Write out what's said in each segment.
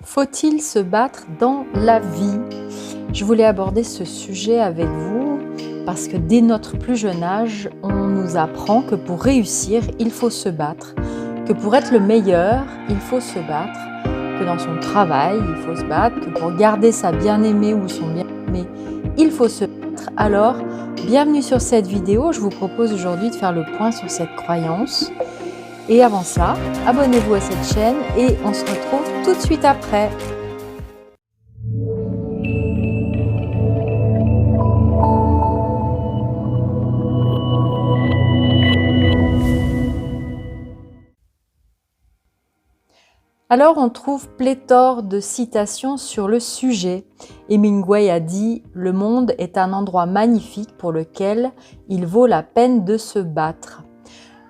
Faut-il se battre dans la vie? Je voulais aborder ce sujet avec vous parce que dès notre plus jeune âge, on nous apprend que pour réussir, il faut se battre, que pour être le meilleur, il faut se battre, que dans son travail, il faut se battre, que pour garder sa bien-aimée ou son bien-aimé, il faut se battre. Alors, bienvenue sur cette vidéo. Je vous propose aujourd'hui de faire le point sur cette croyance. Et avant ça, abonnez-vous à cette chaîne et on se retrouve tout de suite après. Alors on trouve pléthore de citations sur le sujet. Hemingway a dit « Le monde est un endroit magnifique pour lequel il vaut la peine de se battre ».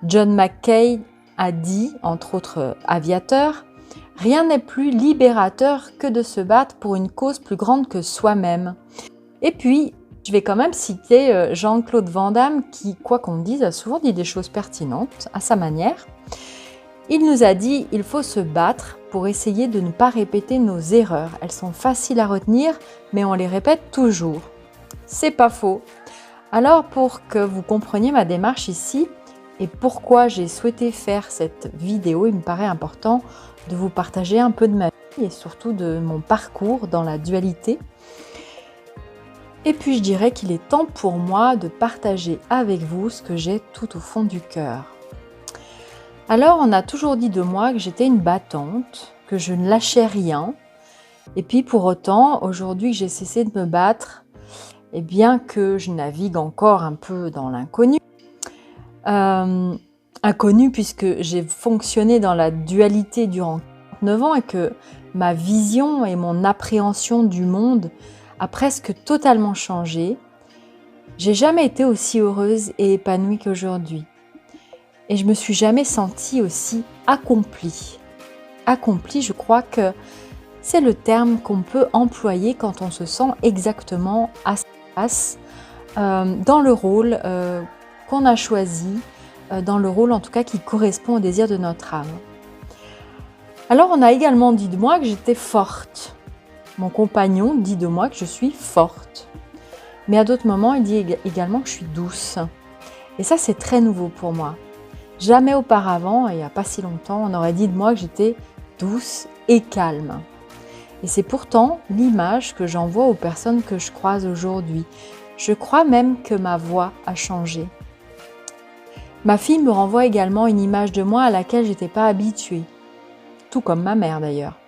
John McCain a dit, entre autres aviateurs, « Rien n'est plus libérateur que de se battre pour une cause plus grande que soi-même ». Et puis, je vais quand même citer Jean-Claude Van Damme qui, quoi qu'on dise, a souvent dit des choses pertinentes à sa manière. Il nous a dit « Il faut se battre pour essayer de ne pas répéter nos erreurs. Elles sont faciles à retenir, mais on les répète toujours. » C'est pas faux. Alors, pour que vous compreniez ma démarche ici, et pourquoi j'ai souhaité faire cette vidéo, il me paraît important de vous partager un peu de ma vie et surtout de mon parcours dans la dualité. Et puis je dirais qu'il est temps pour moi de partager avec vous ce que j'ai tout au fond du cœur. Alors on a toujours dit de moi que j'étais une battante, que je ne lâchais rien. Et puis pour autant, aujourd'hui que j'ai cessé de me battre, et bien que je navigue encore un peu dans l'inconnu, inconnu puisque j'ai fonctionné dans la dualité durant 49 ans et que ma vision et mon appréhension du monde a presque totalement changé. J'ai jamais été aussi heureuse et épanouie qu'aujourd'hui. Et je me suis jamais sentie aussi accomplie. Accomplie, je crois que c'est le terme qu'on peut employer quand on se sent exactement à sa place dans le rôle qu'on a choisi, dans le rôle en tout cas qui correspond au désir de notre âme. Alors on a également dit de moi que j'étais forte. Mon compagnon dit de moi que je suis forte. Mais à d'autres moments, il dit également que je suis douce. Et ça, c'est très nouveau pour moi. Jamais auparavant, et il n'y a pas si longtemps, on aurait dit de moi que j'étais douce et calme. Et c'est pourtant l'image que j'envoie aux personnes que je croise aujourd'hui. Je crois même que ma voix a changé. Ma fille me renvoie également une image de moi à laquelle je n'étais pas habituée. Tout comme ma mère d'ailleurs.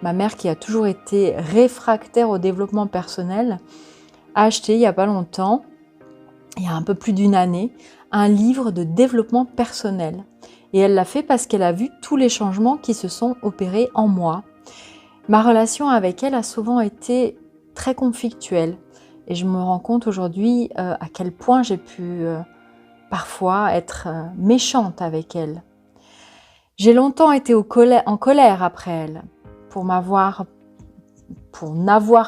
Ma mère qui a toujours été réfractaire au développement personnel, a acheté il n'y a pas longtemps, il y a un peu plus d'une année, un livre de développement personnel. Et elle l'a fait parce qu'elle a vu tous les changements qui se sont opérés en moi. Ma relation avec elle a souvent été très conflictuelle. Et je me rends compte aujourd'hui à quel point j'ai pu parfois être méchante avec elle. J'ai longtemps été en colère après elle, pour n'avoir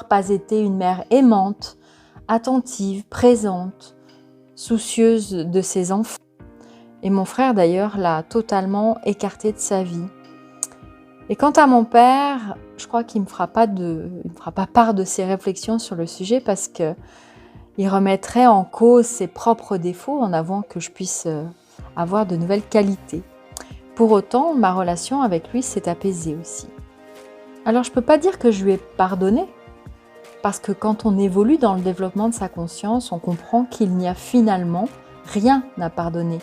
pas été une mère aimante, attentive, présente, soucieuse de ses enfants. Et mon frère d'ailleurs l'a totalement écartée de sa vie. Et quant à mon père, je crois qu'il ne me fera pas part de ses réflexions sur le sujet parce qu'il remettrait en cause ses propres défauts en avouant que je puisse avoir de nouvelles qualités. Pour autant, ma relation avec lui s'est apaisée aussi. Alors je ne peux pas dire que je lui ai pardonné, parce que quand on évolue dans le développement de sa conscience, on comprend qu'il n'y a finalement rien à pardonner,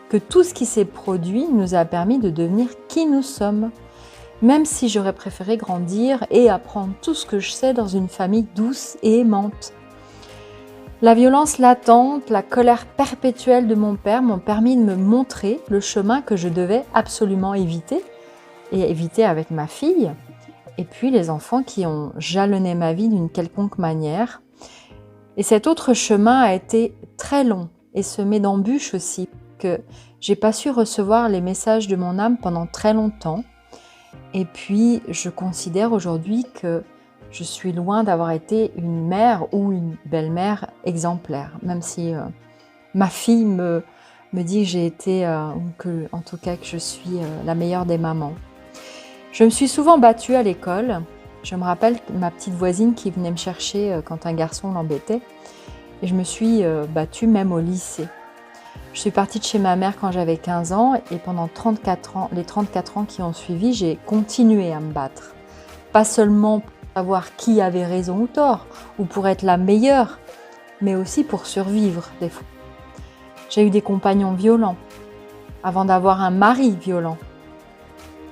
que tout ce qui s'est produit nous a permis de devenir qui nous sommes, même si j'aurais préféré grandir et apprendre tout ce que je sais dans une famille douce et aimante. La violence latente, la colère perpétuelle de mon père m'ont permis de me montrer le chemin que je devais absolument éviter, et éviter avec ma fille, et puis les enfants qui ont jalonné ma vie d'une quelconque manière. Et cet autre chemin a été très long et semé d'embûches aussi, que j'ai pas su recevoir les messages de mon âme pendant très longtemps. Et puis je considère aujourd'hui que je suis loin d'avoir été une mère ou une belle-mère exemplaire, même si ma fille me dit que j'ai été, en tout cas que je suis la meilleure des mamans. Je me suis souvent battue à l'école. Je me rappelle ma petite voisine qui venait me chercher quand un garçon l'embêtait. Et je me suis battue même au lycée. Je suis partie de chez ma mère quand j'avais 15 ans et pendant 34 ans, les 34 ans qui ont suivi, j'ai continué à me battre. Pas seulement pour savoir qui avait raison ou tort, ou pour être la meilleure, mais aussi pour survivre des fois. J'ai eu des compagnons violents, avant d'avoir un mari violent.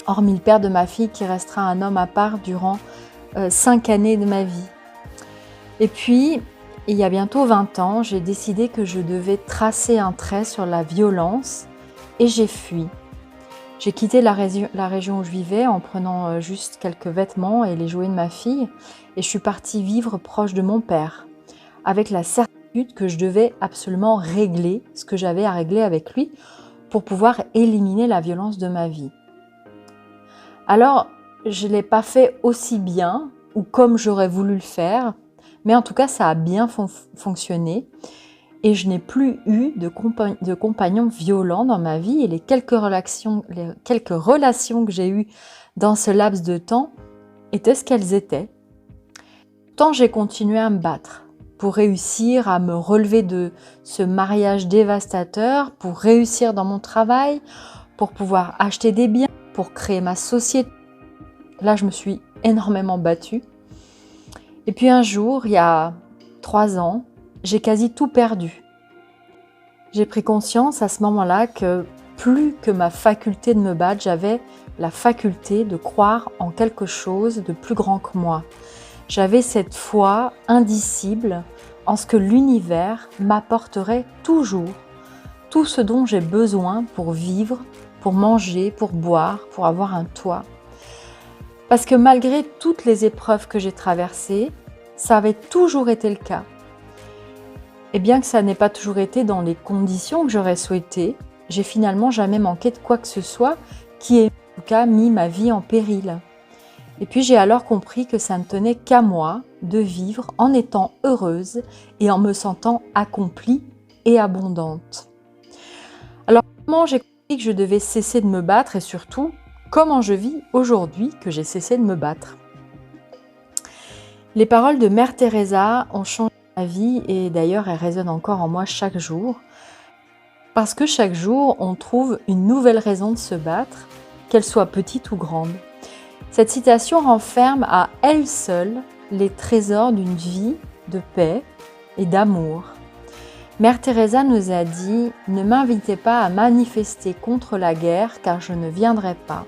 Hormis le père de ma fille qui restera un homme à part durant 5 années de ma vie. Et puis, il y a bientôt 20 ans, j'ai décidé que je devais tracer un trait sur la violence et j'ai fui. J'ai quitté la région où je vivais en prenant juste quelques vêtements et les jouets de ma fille et je suis partie vivre proche de mon père avec la certitude que je devais absolument régler ce que j'avais à régler avec lui pour pouvoir éliminer la violence de ma vie. Alors, je ne l'ai pas fait aussi bien ou comme j'aurais voulu le faire, mais en tout cas, ça a bien fonctionné et je n'ai plus eu de compagnons violents dans ma vie et les quelques relations que j'ai eues dans ce laps de temps étaient ce qu'elles étaient. Pourtant, j'ai continué à me battre pour réussir à me relever de ce mariage dévastateur, pour réussir dans mon travail, pour pouvoir acheter des biens, pour créer ma société. Là, je me suis énormément battue. Et puis un jour, il y a 3 ans, j'ai quasi tout perdu. J'ai pris conscience à ce moment-là que plus que ma faculté de me battre, j'avais la faculté de croire en quelque chose de plus grand que moi. J'avais cette foi indicible en ce que l'univers m'apporterait toujours tout ce dont j'ai besoin pour vivre, pour manger, pour boire, pour avoir un toit. Parce que malgré toutes les épreuves que j'ai traversées, ça avait toujours été le cas. Et bien que ça n'ait pas toujours été dans les conditions que j'aurais souhaité, j'ai finalement jamais manqué de quoi que ce soit qui ait en tout cas mis ma vie en péril. Et puis j'ai alors compris que ça ne tenait qu'à moi de vivre en étant heureuse et en me sentant accomplie et abondante. Alors comment j'ai compris que je devais cesser de me battre et surtout comment je vis aujourd'hui que j'ai cessé de me battre. Les paroles de Mère Teresa ont changé ma vie et d'ailleurs elles résonnent encore en moi chaque jour parce que chaque jour on trouve une nouvelle raison de se battre, qu'elle soit petite ou grande. Cette citation renferme à elle seule les trésors d'une vie de paix et d'amour. Mère Teresa nous a dit « Ne m'invitez pas à manifester contre la guerre car je ne viendrai pas.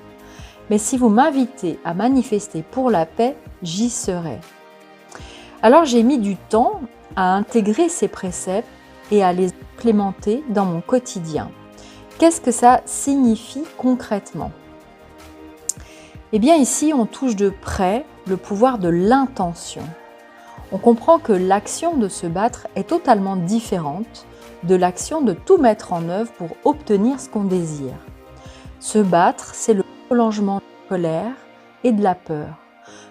Mais si vous m'invitez à manifester pour la paix, j'y serai. » Alors j'ai mis du temps à intégrer ces préceptes et à les implémenter dans mon quotidien. Qu'est-ce que ça signifie concrètement ? Eh bien ici, on touche de près le pouvoir de l'intention. On comprend que l'action de se battre est totalement différente de l'action de tout mettre en œuvre pour obtenir ce qu'on désire. Se battre, c'est le prolongement de la colère et de la peur.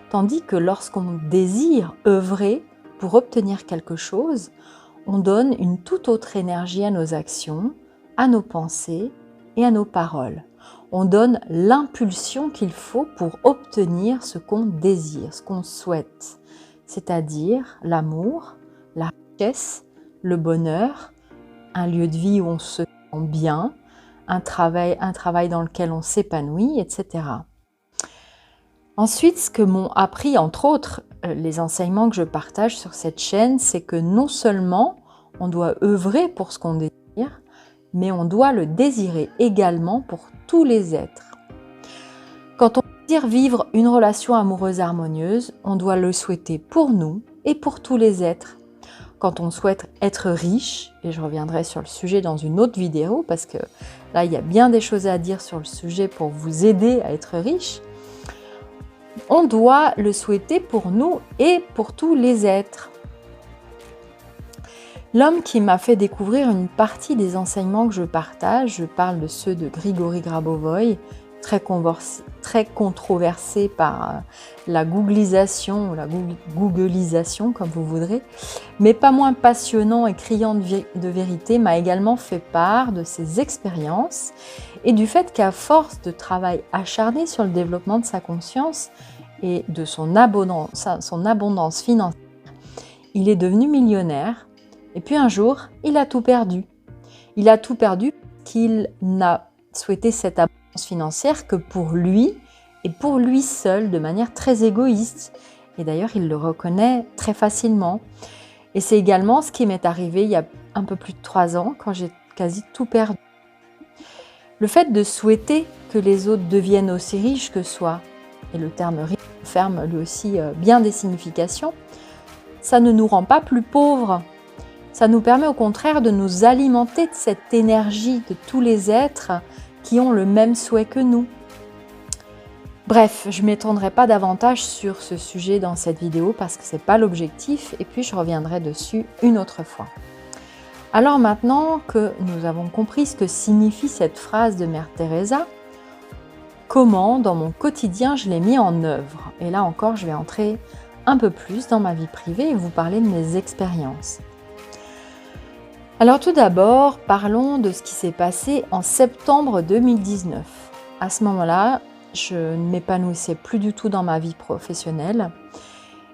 Tandis que lorsqu'on désire œuvrer pour obtenir quelque chose, on donne une toute autre énergie à nos actions, à nos pensées et à nos paroles. On donne l'impulsion qu'il faut pour obtenir ce qu'on désire, ce qu'on souhaite, c'est-à-dire l'amour, la richesse, le bonheur, un lieu de vie où on se sent bien, un travail dans lequel on s'épanouit, etc. Ensuite, ce que m'ont appris, entre autres, les enseignements que je partage sur cette chaîne, c'est que non seulement on doit œuvrer pour ce qu'on désire, mais on doit le désirer également pour tous les êtres. Quand on désire vivre une relation amoureuse harmonieuse, on doit le souhaiter pour nous et pour tous les êtres. Quand on souhaite être riche, et je reviendrai sur le sujet dans une autre vidéo, parce que là, il y a bien des choses à dire sur le sujet pour vous aider à être riche, on doit le souhaiter pour nous et pour tous les êtres. L'homme qui m'a fait découvrir une partie des enseignements que je partage, je parle de ceux de Grigory Grabovoï, très controversé par la googlisation ou la googlisation, comme vous voudrez, mais pas moins passionnant et criant de vérité, m'a également fait part de ses expériences et du fait qu'à force de travail acharné sur le développement de sa conscience et de son abondance financière, il est devenu millionnaire. Et puis un jour, il a tout perdu. Il a tout perdu parce qu'il n'a souhaité cette abondance financière que pour lui et pour lui seul, de manière très égoïste. Et d'ailleurs, il le reconnaît très facilement. Et c'est également ce qui m'est arrivé il y a un peu plus de 3 ans, quand j'ai quasi tout perdu. Le fait de souhaiter que les autres deviennent aussi riches que soi, et le terme riche ferme lui aussi bien des significations, ça ne nous rend pas plus pauvres. Ça nous permet au contraire de nous alimenter de cette énergie de tous les êtres qui ont le même souhait que nous. Bref, je ne m'étendrai pas davantage sur ce sujet dans cette vidéo parce que ce n'est pas l'objectif et puis je reviendrai dessus une autre fois. Alors maintenant que nous avons compris ce que signifie cette phrase de Mère Teresa, comment dans mon quotidien je l'ai mis en œuvre? Et là encore, je vais entrer un peu plus dans ma vie privée et vous parler de mes expériences. Alors tout d'abord, parlons de ce qui s'est passé en septembre 2019. À ce moment-là, je ne m'épanouissais plus du tout dans ma vie professionnelle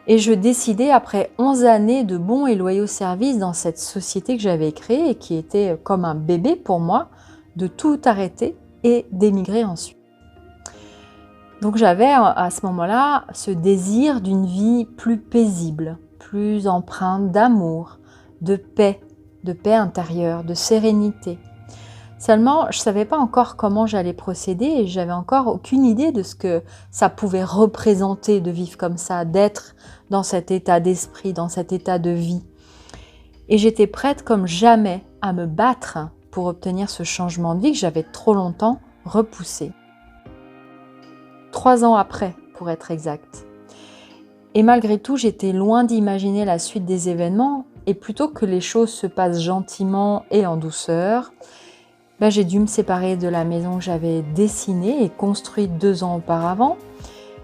et je décidais, après 11 années de bons et loyaux services dans cette société que j'avais créée et qui était comme un bébé pour moi, de tout arrêter et d'émigrer ensuite. Donc j'avais à ce moment-là ce désir d'une vie plus paisible, plus empreinte d'amour, de paix intérieure, de sérénité. Seulement, je ne savais pas encore comment j'allais procéder et j'avais encore aucune idée de ce que ça pouvait représenter de vivre comme ça, d'être dans cet état d'esprit, dans cet état de vie. Et j'étais prête comme jamais à me battre pour obtenir ce changement de vie que j'avais trop longtemps repoussé. 3 ans après, pour être exact. Et malgré tout, j'étais loin d'imaginer la suite des événements et plutôt que les choses se passent gentiment et en douceur, j'ai dû me séparer de la maison que j'avais dessinée et construite 2 ans auparavant.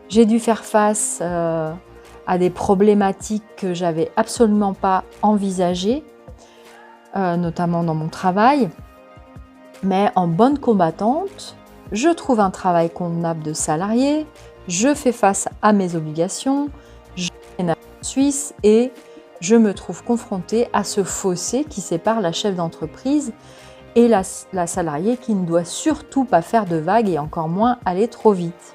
J'ai dû faire face à des problématiques que j'avais absolument pas envisagées, notamment dans mon travail. Mais en bonne combattante, je trouve un travail convenable de salarié, je fais face à mes obligations, je déménage en Suisse et je me trouve confrontée à ce fossé qui sépare la chef d'entreprise et la salariée qui ne doit surtout pas faire de vagues et encore moins aller trop vite.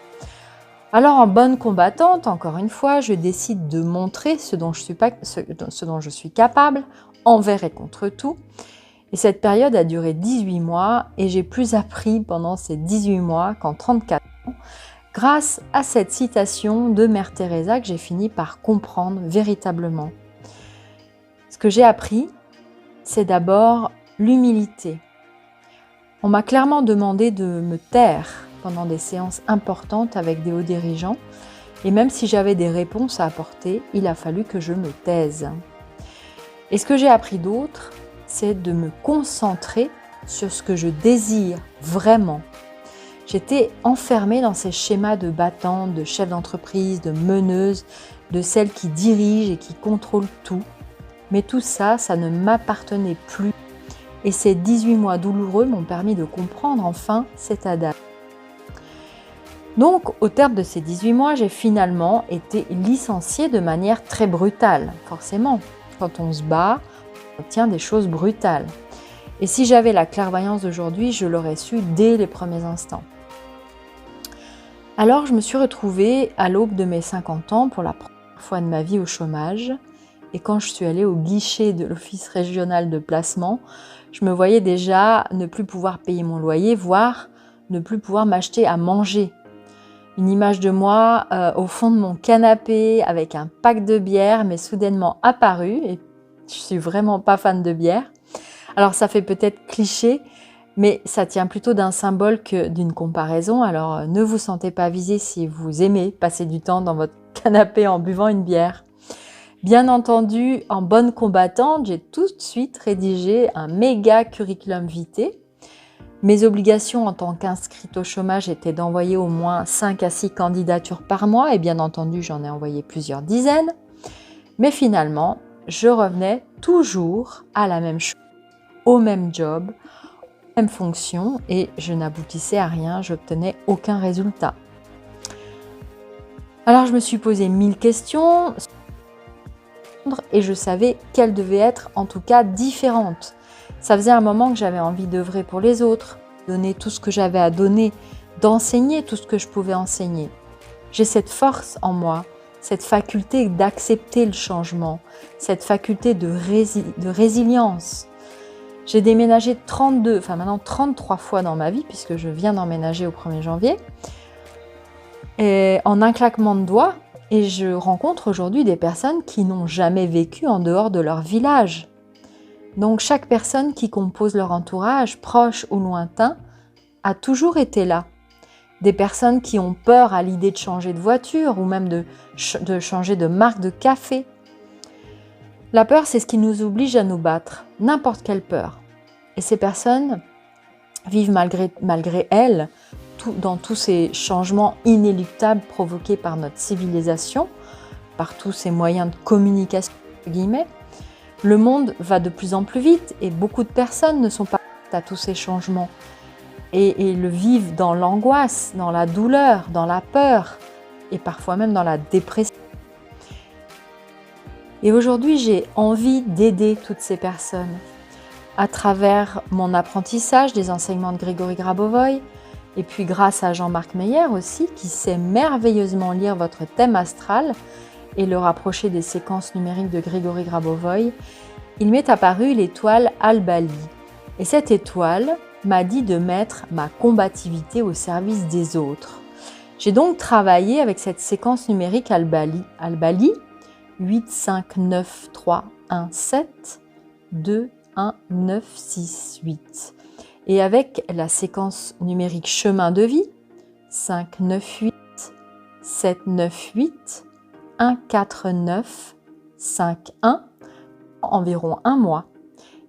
Alors en bonne combattante, encore une fois, je décide de montrer ce dont je suis capable, envers et contre tout. Et cette période a duré 18 mois et j'ai plus appris pendant ces 18 mois qu'en 34 ans, grâce à cette citation de Mère Teresa que j'ai fini par comprendre véritablement. Ce que j'ai appris, c'est d'abord l'humilité. On m'a clairement demandé de me taire pendant des séances importantes avec des hauts dirigeants et même si j'avais des réponses à apporter, il a fallu que je me taise. Et ce que j'ai appris d'autre, c'est de me concentrer sur ce que je désire vraiment. J'étais enfermée dans ces schémas de battante, de chef d'entreprise, de meneuse, de celle qui dirige et qui contrôle tout. Mais tout ça, ça ne m'appartenait plus. Et ces 18 mois douloureux m'ont permis de comprendre enfin cet adage. Donc, au terme de ces 18 mois, j'ai finalement été licenciée de manière très brutale. Forcément, quand on se bat, on obtient des choses brutales. Et si j'avais la clairvoyance d'aujourd'hui, je l'aurais su dès les premiers instants. Alors, je me suis retrouvée à l'aube de mes 50 ans pour la première fois de ma vie au chômage. Et quand je suis allée au guichet de l'Office régional de placement, je me voyais déjà ne plus pouvoir payer mon loyer, voire ne plus pouvoir m'acheter à manger. Une image de moi au fond de mon canapé avec un pack de bière m'est soudainement apparue et je suis vraiment pas fan de bière. Alors ça fait peut-être cliché, mais ça tient plutôt d'un symbole que d'une comparaison. Alors ne vous sentez pas visé si vous aimez passer du temps dans votre canapé en buvant une bière. Bien entendu, en bonne combattante, j'ai tout de suite rédigé un méga curriculum vitae Mes obligations en tant qu'inscrite au chômage étaient d'envoyer au moins 5 à 6 candidatures par mois et bien entendu, j'en ai envoyé plusieurs dizaines. Mais finalement, je revenais toujours à la même chose, au même job, aux mêmes fonctions et je n'aboutissais à rien, je n'obtenais aucun résultat. Alors je me suis posé 1000 questions et je savais qu'elles devaient être en tout cas différentes. Ça faisait un moment que j'avais envie d'œuvrer pour les autres, donner tout ce que j'avais à donner, d'enseigner tout ce que je pouvais enseigner. J'ai cette force en moi, cette faculté d'accepter le changement, cette faculté de résilience. J'ai déménagé 33 fois dans ma vie, puisque je viens d'emménager au 1er janvier, et en un claquement de doigts, et je rencontre aujourd'hui des personnes qui n'ont jamais vécu en dehors de leur village. Donc chaque personne qui compose leur entourage, proche ou lointain, a toujours été là. Des personnes qui ont peur à l'idée de changer de voiture ou même de changer de marque de café. La peur, c'est ce qui nous oblige à nous battre, n'importe quelle peur. Et ces personnes vivent malgré elles dans tous ces changements inéluctables provoqués par notre civilisation, par tous ces moyens de communication, entre guillemets. Le monde va de plus en plus vite et beaucoup de personnes ne sont pas prêtes à tous ces changements et le vivent dans l'angoisse, dans la douleur, dans la peur et parfois même dans la dépression. Et aujourd'hui, j'ai envie d'aider toutes ces personnes à travers mon apprentissage des enseignements de Grégory Grabovoy et puis grâce à Jean-Marc Meyer aussi qui sait merveilleusement lire votre thème astral et le rapprocher des séquences numériques de Grégory Grabovoy, il m'est apparu l'étoile Al-Bali. Et cette étoile m'a dit de mettre ma combativité au service des autres. J'ai donc travaillé avec cette séquence numérique Al-Bali, 8, 5, 9, 3, 1, 7, 2, 1, 9, 6, 8. Et avec la séquence numérique chemin de vie, 5, 9, 8, 7, 9, 8, 1, 4, 9, 5, 1, environ un mois.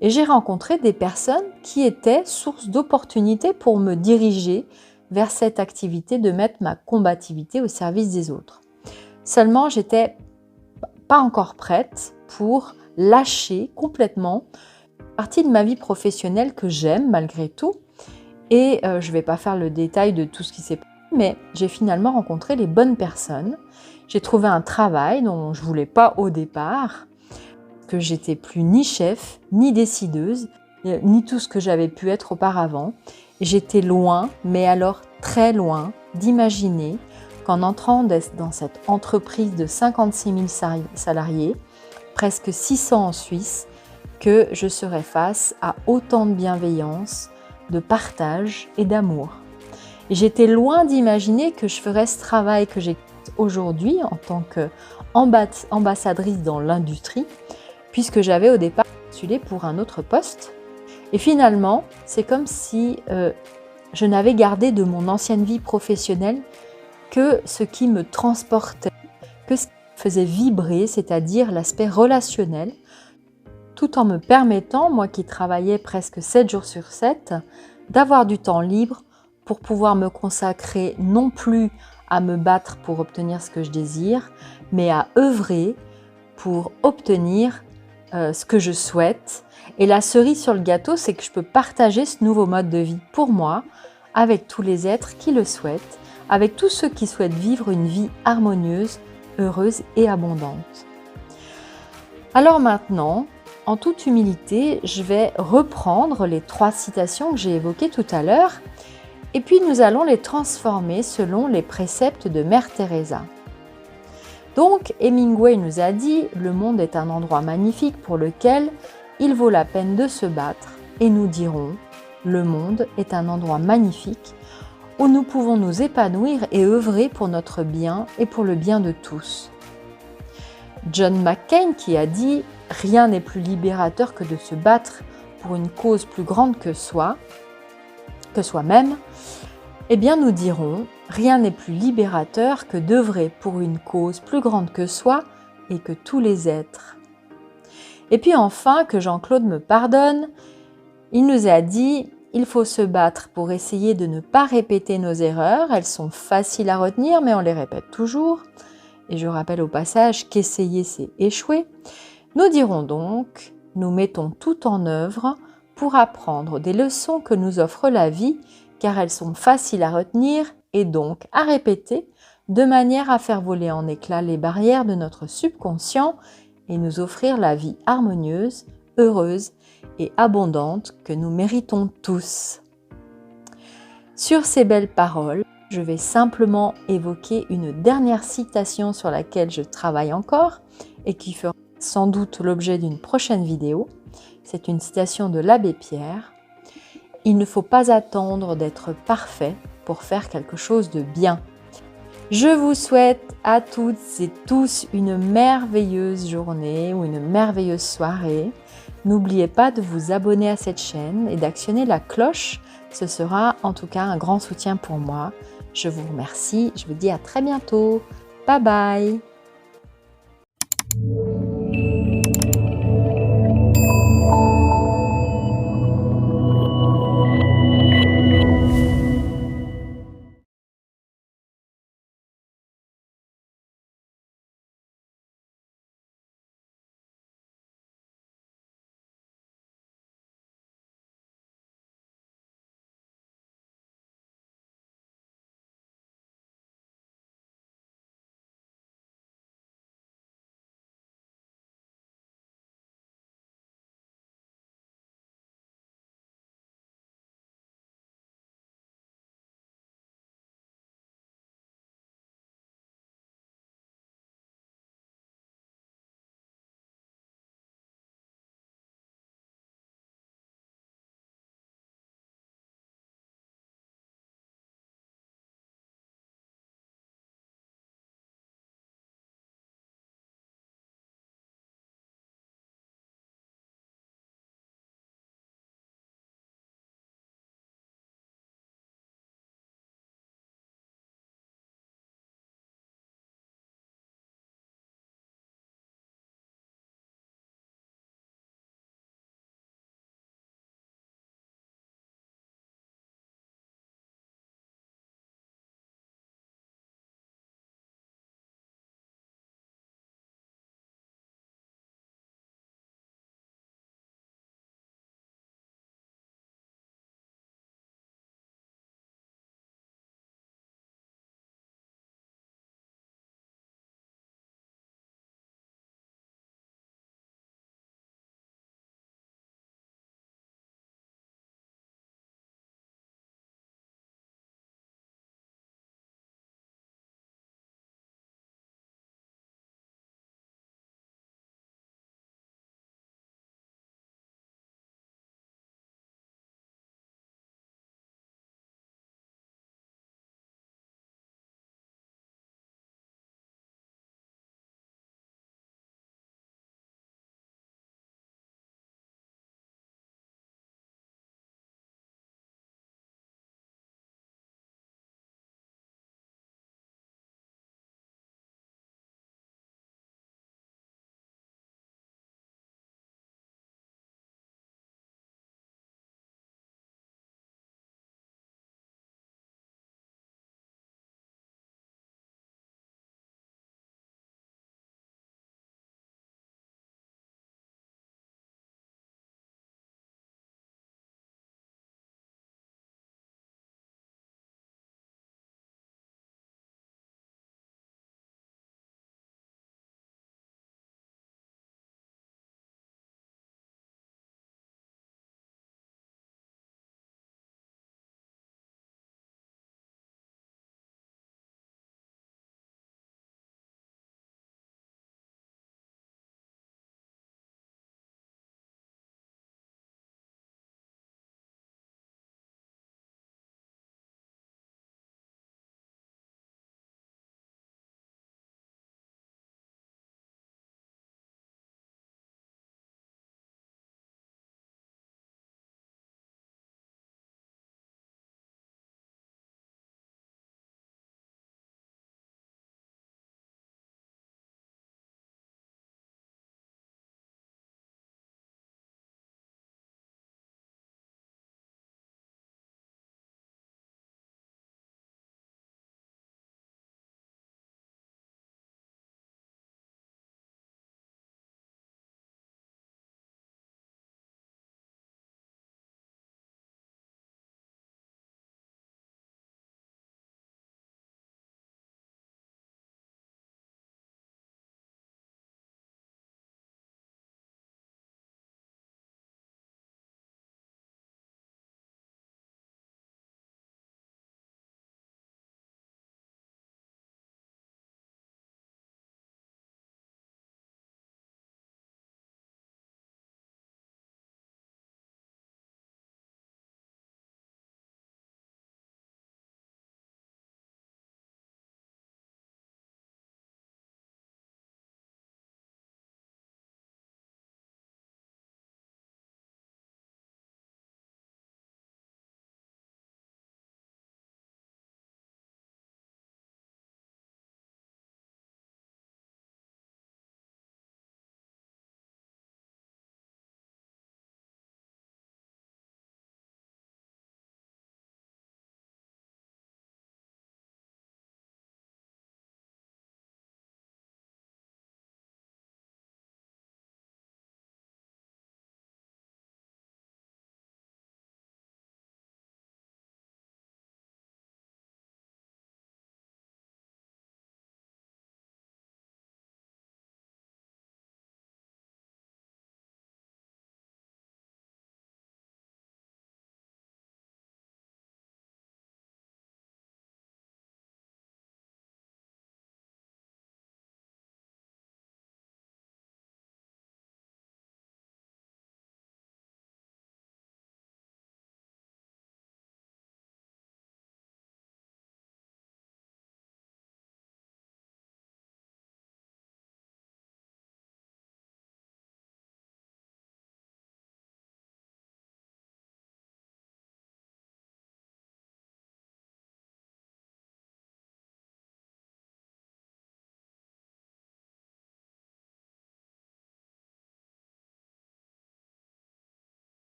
Et j'ai rencontré des personnes qui étaient source d'opportunités pour me diriger vers cette activité de mettre ma combativité au service des autres. Seulement, j'étais pas encore prête pour lâcher complètement une partie de ma vie professionnelle que j'aime malgré tout. Et je ne vais pas faire le détail de tout ce qui s'est passé, mais j'ai finalement rencontré les bonnes personnes. J'ai trouvé un travail dont je ne voulais pas au départ, que j'étais plus ni chef, ni décideuse, ni tout ce que j'avais pu être auparavant. J'étais loin, mais alors très loin, d'imaginer qu'en entrant dans cette entreprise de 56 000 salariés, presque 600 en Suisse, que je serais face à autant de bienveillance, de partage et d'amour. Et j'étais loin d'imaginer que je ferais ce travail que j'ai aujourd'hui en tant qu'ambassadrice dans l'industrie, puisque j'avais au départ postulé pour un autre poste. Et finalement, c'est comme si je n'avais gardé de mon ancienne vie professionnelle que ce qui me transportait, que ce qui me faisait vibrer, c'est-à-dire l'aspect relationnel, tout en me permettant, moi qui travaillais presque 7 jours sur 7, d'avoir du temps libre pour pouvoir me consacrer non plus à me battre pour obtenir ce que je désire, mais à œuvrer pour obtenir ce que je souhaite. Et la cerise sur le gâteau, c'est que je peux partager ce nouveau mode de vie pour moi, avec tous les êtres qui le souhaitent, avec tous ceux qui souhaitent vivre une vie harmonieuse, heureuse et abondante. Alors maintenant, en toute humilité, je vais reprendre les 3 citations que j'ai évoquées tout à l'heure, et puis nous allons les transformer selon les préceptes de Mère Teresa. Donc, Hemingway nous a dit « Le monde est un endroit magnifique pour lequel il vaut la peine de se battre » et nous dirons « Le monde est un endroit magnifique où nous pouvons nous épanouir et œuvrer pour notre bien et pour le bien de tous. » John McCain qui a dit « Rien n'est plus libérateur que de se battre pour une cause plus grande que soi-même », eh bien nous dirons « Rien n'est plus libérateur que d'œuvrer pour une cause plus grande que soi et que tous les êtres. » Et puis enfin, que Jean-Claude me pardonne, il nous a dit « il faut se battre pour essayer de ne pas répéter nos erreurs. Elles sont faciles à retenir, mais on les répète toujours. Et je rappelle au passage qu'essayer, c'est échouer. Nous dirons donc, nous mettons tout en œuvre pour apprendre des leçons que nous offre la vie, car elles sont faciles à retenir et donc à répéter, de manière à faire voler en éclats les barrières de notre subconscient et nous offrir la vie harmonieuse, heureuse et abondante que nous méritons tous. Sur ces belles paroles, je vais simplement évoquer une dernière citation sur laquelle je travaille encore et qui fera sans doute l'objet d'une prochaine vidéo. C'est une citation de l'abbé Pierre. « Il ne faut pas attendre d'être parfait pour faire quelque chose de bien. » Je vous souhaite à toutes et tous une merveilleuse journée ou une merveilleuse soirée. N'oubliez pas de vous abonner à cette chaîne et d'actionner la cloche. Ce sera en tout cas un grand soutien pour moi. Je vous remercie. Je vous dis à très bientôt. Bye bye.